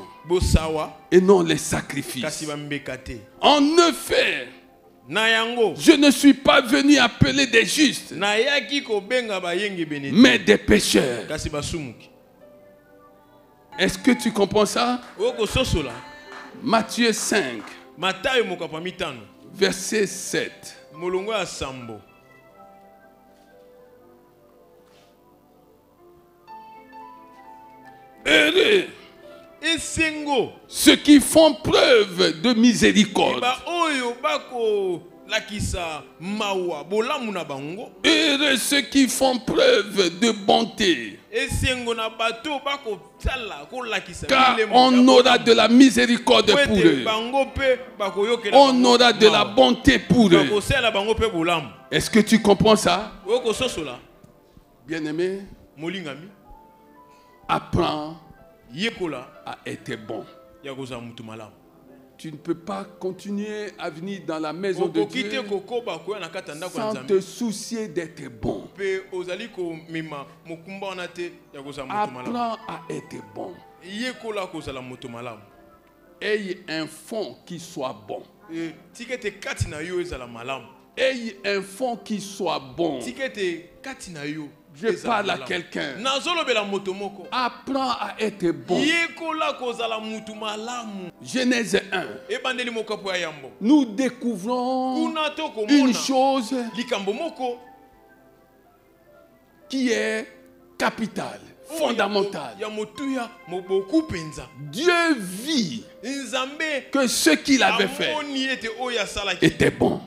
et non les sacrifices. En effet, je ne suis pas venu appeler des justes, mais des pécheurs. Est-ce que tu comprends ça? Matthieu 5, verset 7. Heureux ceux qui font preuve de miséricorde. Heureux ceux qui font preuve de bonté, car on aura de la miséricorde pour eux. On aura de la bonté pour eux. Est-ce que tu comprends ça? Bien-aimé, apprends à être bon. Tu ne peux pas continuer à venir dans la maison de Dieu sans te soucier d'être bon. Apprends à être bon. Ayez un fond qui soit bon. Ayez un fond qui soit bon. Je parle à quelqu'un. Apprends à être bon. Genèse 1. Nous découvrons une chose qui est capitale, fondamentale. Dieu vit que ce qu'il avait fait était bon.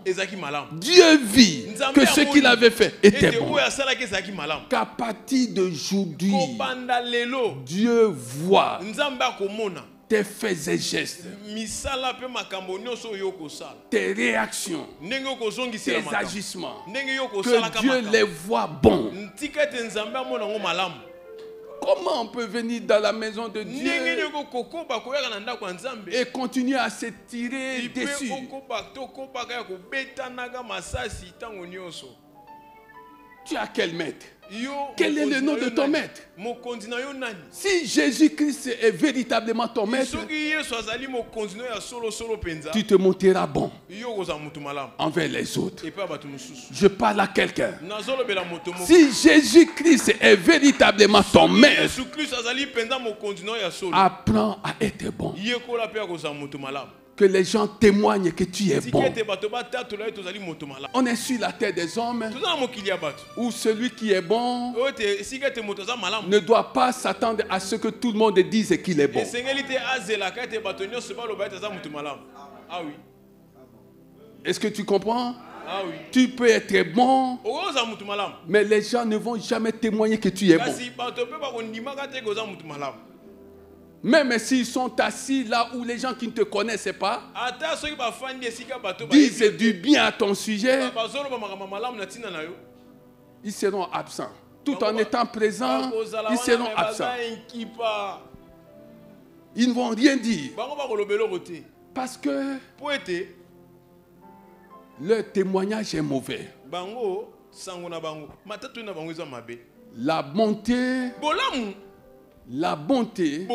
Dieu vit que ce qu'il avait fait était bon. Qu'à partir d'aujourd'hui, Dieu voit tes faits et gestes, tes réactions, tes agissements, que Dieu les voit bons. Comment on peut venir dans la maison de Dieu et continuer à se tirer dessus? Tu as quel maître? Quel est le nom de ton maître? Si Jésus-Christ est véritablement ton maître, tu te monteras bon envers les autres. Je parle à quelqu'un. Si Jésus-Christ est véritablement ton maître, apprends à être bon. Que les gens témoignent que tu es bon. On est sur la terre des hommes où celui qui est bon ne doit pas s'attendre à ce que tout le monde dise qu'il est bon. Est-ce que tu comprends? Tu peux être bon, mais les gens ne vont jamais témoigner que tu es bon. Même s'ils sont assis là où les gens qui ne te connaissent pas disent du bien à ton sujet, ils seront absents. Tout en étant présents, ils seront absents. Ils ne vont rien dire. Parce que leur témoignage est mauvais. La bonté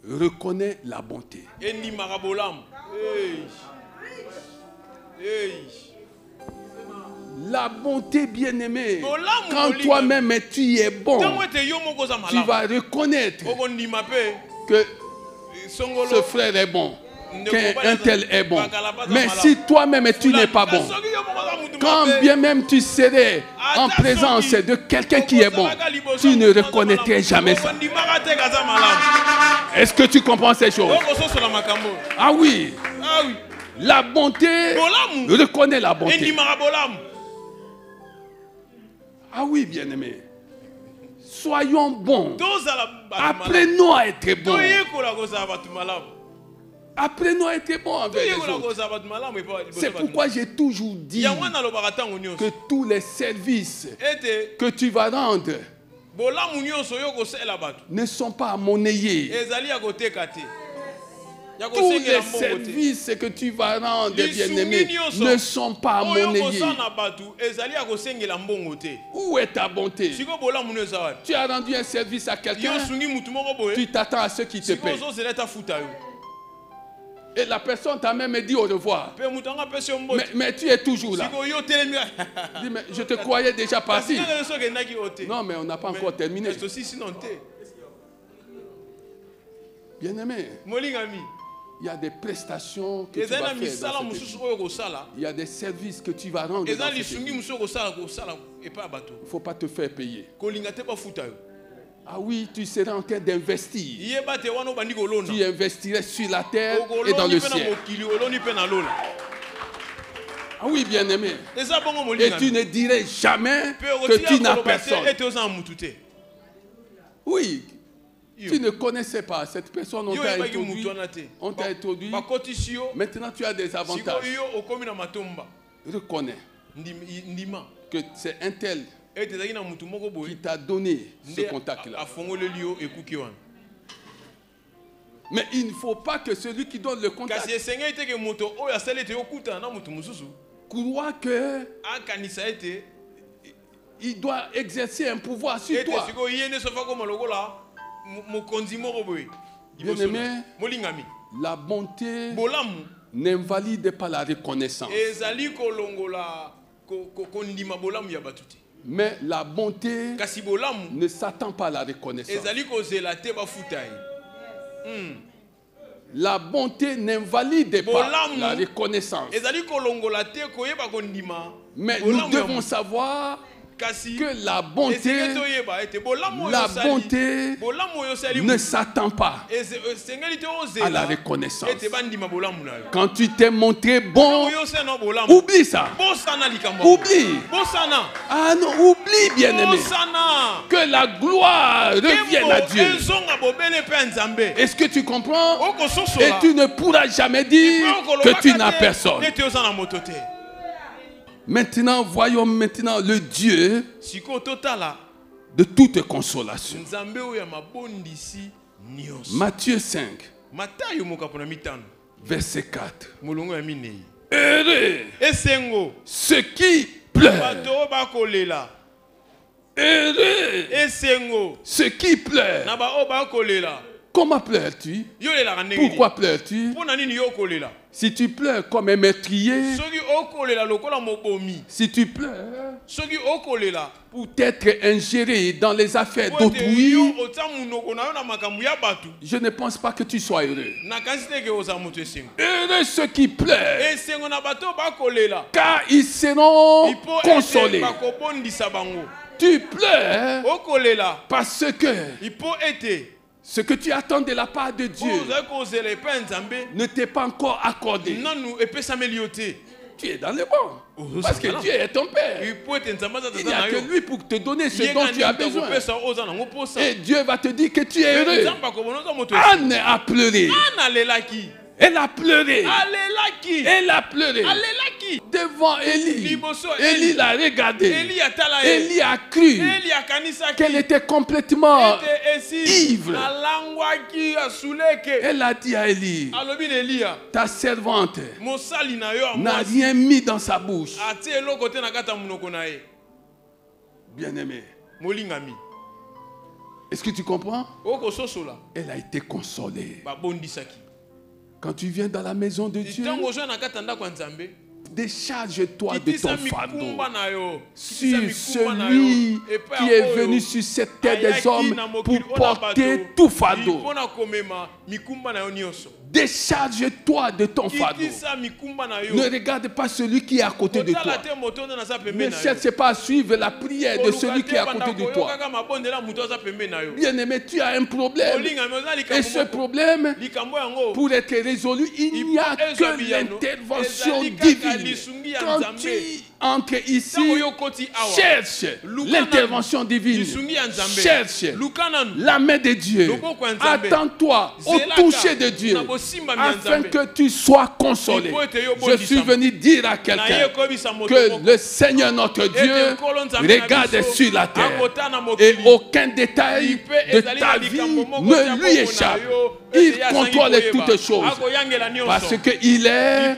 reconnaît la bonté. La bonté, bien-aimée, quand toi-même tu es bon, tu vas reconnaître que ce frère est bon, qu'un tel est bon. Mais si toi-même tu n'es pas bon, quand bien même tu serais en présence de quelqu'un qui est bon, tu ne reconnaîtrais jamais ça. Est-ce que tu comprends ces choses? Ah oui. La bonté reconnaît la bonté. Ah oui, bien-aimé. Soyons bons. Apprenons à être bons. Apprenons à être bons envers les autres. C'est pourquoi j'ai toujours dit que tous les services que tu vas rendre ne sont pas monnayés. Tous les services que tu vas rendre, bien-aimé, ne sont pas monnayés. Où est ta bonté? Tu as rendu un service à quelqu'un, tu t'attends à ce qui te paye. Et la personne t'a même dit au revoir. Mais tu es toujours là. Dis, mais je te croyais déjà parti. Non, mais on n'a pas encore terminé. Bien-aimé, il y a des prestations que tu vas faire dans cette vie. Il y a des services que tu vas rendre dans cette vie. Il ne faut pas te faire payer. Ah oui, tu seras en train d'investir. Tu investirais sur la terre et dans le ciel. Ah oui, bien-aimé. Et tu ne dirais jamais que tu n'as personne. Oui. Tu ne connaissais pas cette personne, on t'a introduit. Maintenant, tu as des avantages. Reconnais que c'est un tel qui t'a donné ce contact-là. Mais il ne faut pas que celui qui donne le contact croit que il doit exercer un pouvoir sur toi. Bien-aimé, la bonté n'invalide pas la reconnaissance. Mais la bonté ne s'attend pas à la reconnaissance. La bonté n'invalide pas la reconnaissance. Mais nous devons savoir que la bonté ne s'attend pas à la reconnaissance. Quand tu t'es montré bon, oublie ça. Oublie. Ah non, oublie, bien-aimé. Que la gloire revienne à Dieu. Est-ce que tu comprends? Et tu ne pourras jamais dire que tu n'as personne. Maintenant, voyons maintenant le Dieu de toute consolation. Matthieu 5, verset 4. Heureux ceux qui pleurent. Heureux ceux qui pleurent. Comment pleures-tu? Pourquoi pleures-tu? Si tu pleures comme un meurtrier, si tu pleures pour être ingéré dans les affaires d'autrui, je ne pense pas que tu sois heureux. Heureux ceux qui pleurent, car ils seront consolés. Tu pleures parce que ce que tu attends de la part de Dieu ne t'est pas encore accordé. Tu es dans le bon. Parce que Dieu est ton Père. Il n'y a que lui pour te donner ce dont tu as besoin. Et Dieu va te dire que tu es heureux. Anne a pleuré. Elle a pleuré. Elle a pleuré. Devant Élie. Élie l'a regardé. Élie a cru qu'elle était complètement ivre. Elle a dit à Élie, ta servante n'a rien mis dans sa bouche. Bien-aimé. Est-ce que tu comprends? Elle a été consolée. Quand tu viens dans la maison de Dieu, décharge-toi de ton fardeau sur celui qui est venu sur cette terre des hommes pour porter tout fardeau. Décharge-toi de ton fardeau. Ne regarde pas celui qui est à côté de toi. Ne cherche pas à suivre la prière de celui qui est à côté de toi. Bien-aimé, tu as un problème. Et ce problème, pour être résolu, il n'y a que l'intervention divine. Quand tu entres ici, cherche l'intervention divine. Cherche la main de Dieu. Attends-toi au toucher de Dieu, afin que tu sois consolé. Je suis venu dire à quelqu'un que le Seigneur notre Dieu regarde sur la terre et aucun détail de ta vie ne lui échappe. Il contrôle toutes choses. Parce qu'il est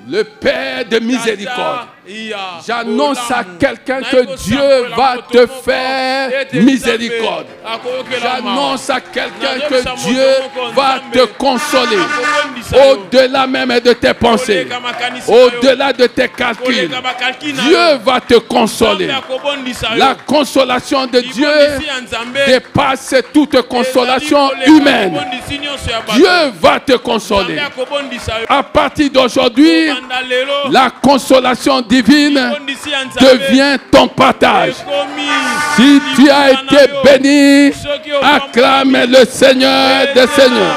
le Père de miséricorde. J'annonce à quelqu'un que Dieu va te faire miséricorde. J'annonce à quelqu'un que Dieu va te consoler. Au-delà même de tes pensées. Au-delà de tes calculs. Dieu va te consoler. La consolation de Dieu dépasse toute consolation humaine. Dieu va te consoler. À partir d'aujourd'hui, la consolation divine devient ton partage. Si tu as été béni, acclame le Seigneur des Seigneurs.